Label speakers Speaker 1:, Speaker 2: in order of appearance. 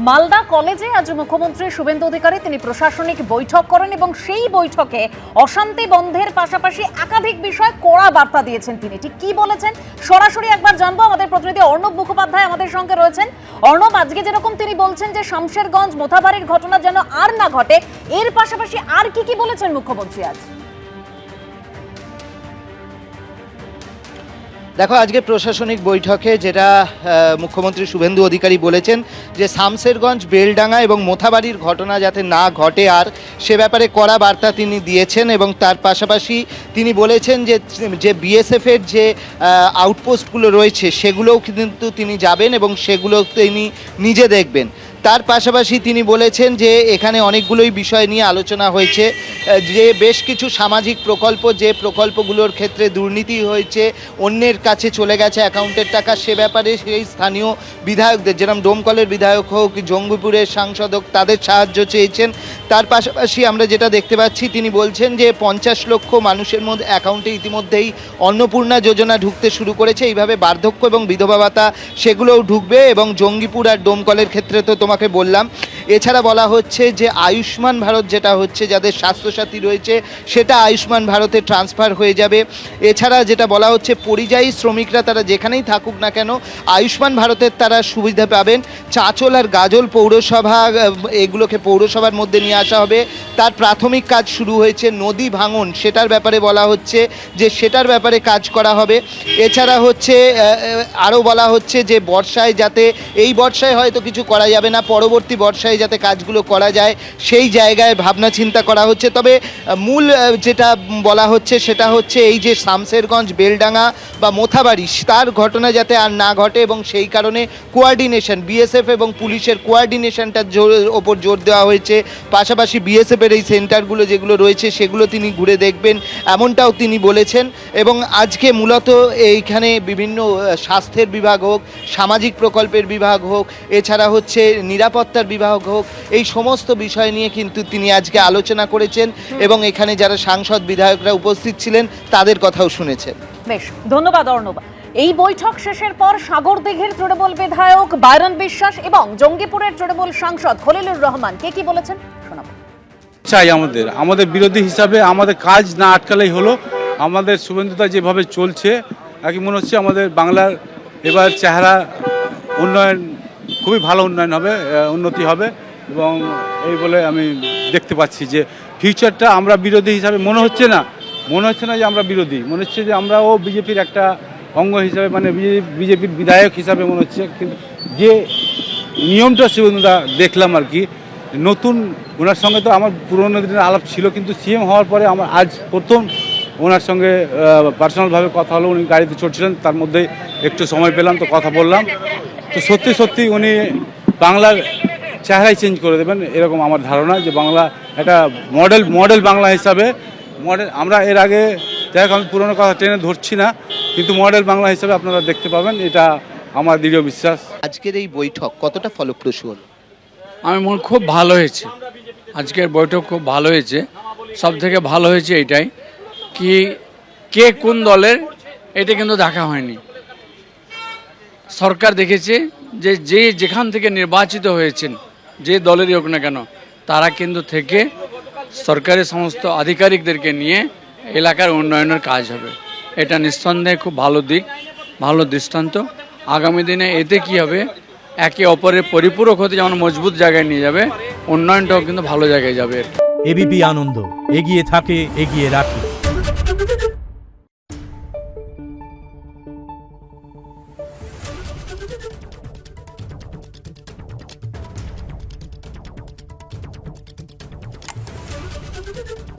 Speaker 1: মালদা কলেজে আজ মুখ্যমন্ত্রী শুভেন্দু অধিকারী তিনি প্রশাসনিক বৈঠক করেন এবং সেই বৈঠকে অশান্তি বন্ধের পাশাপাশি একাধিক বিষয় কড়া বার্তা দিয়েছেন। তিনি ঠিক কি বলেছেন সরাসরি একবার জানবো। আমাদের প্রতিনিধি অর্ণব মুখোপাধ্যায় আমাদের সঙ্গে রয়েছেন। অর্ণব, আজকে যেরকম তিনি বলছেন যে শামশেরগঞ্জ মোথাবাড়ির ঘটনা যেন আর না ঘটে, এর পাশাপাশি আর কি বলেছেন মুখ্যমন্ত্রী আজ?
Speaker 2: দেখো, আজকে প্রশাসনিক বৈঠকে যেটা মুখ্যমন্ত্রী শুভেন্দু অধিকারী বলেছেন যে শামশেরগঞ্জ, বেলডাঙ্গা এবং মোথাবাড়ির ঘটনা যাতে না ঘটে আর সে ব্যাপারে কড়া বার্তা তিনি দিয়েছেন। এবং তার পাশাপাশি তিনি বলেছেন যে বিএসএফের যে আউটপোস্টগুলো রয়েছে সেগুলোও কিন্তু তিনি যাবেন এবং সেগুলো তিনি নিজে দেখবেন। তার পাশাপাশি তিনি বলেছেন যে এখানে অনেকগুলোই বিষয় নিয়ে আলোচনা হয়েছে, যে বেশ কিছু সামাজিক প্রকল্প, যে প্রকল্পগুলোর ক্ষেত্রে দুর্নীতি হয়েছে, অন্যের কাছে চলে গেছে অ্যাকাউন্টের টাকা, সে ব্যাপারে সেই স্থানীয় বিধায়কদের, যেরকম ডোমকলের বিধায়ক হোক, জঙ্গিপুরের সাংসদ হোক, তাদের সাহায্য চেয়েছেন। তার পাশাপাশি আমরা যেটা দেখতে পাচ্ছি, তিনি বলছেন যে 50 লক্ষ মানুষের মধ্যে অ্যাকাউন্টে ইতিমধ্যেই অন্নপূর্ণা যোজনা ঢুকতে শুরু করেছে। এইভাবে বার্ধক্য এবং বিধবা ভাতা সেগুলোও ঢুকবে। এবং জঙ্গিপুর আর ডোমকলের ক্ষেত্রে তো তোমাকে বললাম। এছাড়া বলা হচ্ছে যে আয়ুষ্মান ভারত যেটা হচ্ছে, যাদের স্বাস্থ্যসাথী রয়েছে সেটা আয়ুষ্মান ভারতে ট্রান্সফার হয়ে যাবে। এছাড়া যেটা বলা হচ্ছে, পরিযায়ী শ্রমিকরা তারা যেখানেই থাকুক না কেন আয়ুষ্মান ভারতের তারা সুবিধা পাবেন। চাঁচল আর গাজল পৌরসভা, এগুলোকে পৌরসভার মধ্যে নিয়ে আসা হবে। তার প্রাথমিক কাজ শুরু হয়েছে। নদী ভাঙন, সেটার ব্যাপারে বলা হচ্ছে যে সেটার ব্যাপারে কাজ করা হবে। এছাড়া হচ্ছে আরও বলা হচ্ছে যে বর্ষায় যাতে, এই বর্ষায় হয়তো কিছু করা যাবে না, পরবর্তী বর্ষায় যাতে কাজগুলো করা যায় সেই জায়গায় ভাবনা চিন্তা করা হচ্ছে। তবে মূল যেটা বলা হচ্ছে সেটা হচ্ছে এই যে শামশেরগঞ্জ, বেলডাঙ্গা বা মোথাবাড়ি, তার ঘটনা যাতে আর না ঘটে এবং সেই কারণে কোয়ার্ডিনেশন, বিএসএফ এবং পুলিশের কোয়ার্ডিনেশনটার ওপর জোর দেওয়া হয়েছে। পাশাপাশি বিএসএফের এই সেন্টারগুলো যেগুলো রয়েছে সেগুলো তিনি ঘুরে দেখবেন, এমনটাও তিনি বলেছেন। এবং আজকে মূলত এইখানে বিভিন্ন স্বাস্থ্যের বিভাগ হোক, সামাজিক প্রকল্পের বিভাগ হোক, এছাড়া হচ্ছে নিরাপত্তার বিভাগ হোক, এই সমস্ত বিষয় নিয়ে কিন্তু তিনি আজকে আলোচনা করেছেন এবং এখানে যারা সাংসদ বিধায়করা উপস্থিত ছিলেন তাদের কথাও শুনেছেন।
Speaker 1: বেশ, ধন্যবাদ অর্ণব। এই বৈঠক শেষের পর সাগরদিঘির তৃণমূল বিধায়ক বাইরন বিশ্বাস এবং জঙ্গিপুরের তৃণমূল সাংসদ খলিলুর রহমান কি বলেছেন শোনাবো।
Speaker 3: চাই আমাদের বিরোধী হিসাবে আমাদের কাজ না আটকালেই হলো। আমাদের শুভেন্দুদা যেভাবে চলছে, আর কি মনে হচ্ছে আমাদের বাংলার এবার চেহারা উন্নয়ন, খুবই ভালো উন্নয়ন হবে, উন্নতি হবে। এবং এই বলে আমি দেখতে পাচ্ছি যে ফিউচারটা আমরা বিরোধী হিসাবে মনে হচ্ছে না যে আমরা বিরোধী, মনে হচ্ছে যে আমরাও বিজেপির একটা অঙ্গ হিসাবে, মানে বিজেপির বিধায়ক হিসাবে মনে হচ্ছে। কিন্তু যে নিয়মটা শুভেন্দুদা দেখলাম আর কি, নতুন ওনার সঙ্গে তো আমার পুরোনো দিনের আলাপ ছিল, কিন্তু সিএম হওয়ার পরে আমার আজ প্রথম ওনার সঙ্গে পার্সোনালভাবে কথা হলো। উনি গাড়িতে চড়ছিলেন, তার মধ্যে একটু সময় পেলাম, তো কথা বললাম। তো সত্যি উনি বাংলার চেহারাই চেঞ্জ করে দেবেন এরকম আমার ধারণা, যে বাংলা একটা মডেল বাংলা হিসাবে আমরা এর আগে, যাই হোক আমি পুরোনো কথা টেনে ধরছি না, কিন্তু মডেল বাংলা হিসাবে আপনারা দেখতে পাবেন, এটা আমার দৃঢ় বিশ্বাস।
Speaker 2: আজকের এই বৈঠক কতটা ফলপ্রসূ হলো?
Speaker 4: আমি মনে খুব ভালো হয়েছে, আজকের বৈঠক খুব ভালো হয়েছে। সব থেকে ভালো হয়েছে এটাই কি, কে কোন দলের এটা কিন্তু দেখা হয়নি। সরকার দেখেছে যে যেখান থেকে নির্বাচিত হয়েছেন, যে দলেরই হোক না কেন, তারা কিন্তু থেকে সরকারের সমস্ত আধিকারিকদেরকে নিয়ে এলাকার উন্নয়নের কাজ হবে। এটা নিঃসন্দেহে খুব ভালো দিক, ভালো দৃষ্টান্ত। আগামী দিনে এতে কি হবে, একে অপরের পরিপূরক হতে যেমন মজবুত জায়গায় নিয়ে যাবে, উন্নয়নটাও কিন্তু ভালো জায়গায় যাবে।
Speaker 5: এবিপি আনন্দ, এগিয়ে থাকে, এগিয়ে রাখে।
Speaker 6: Thank you.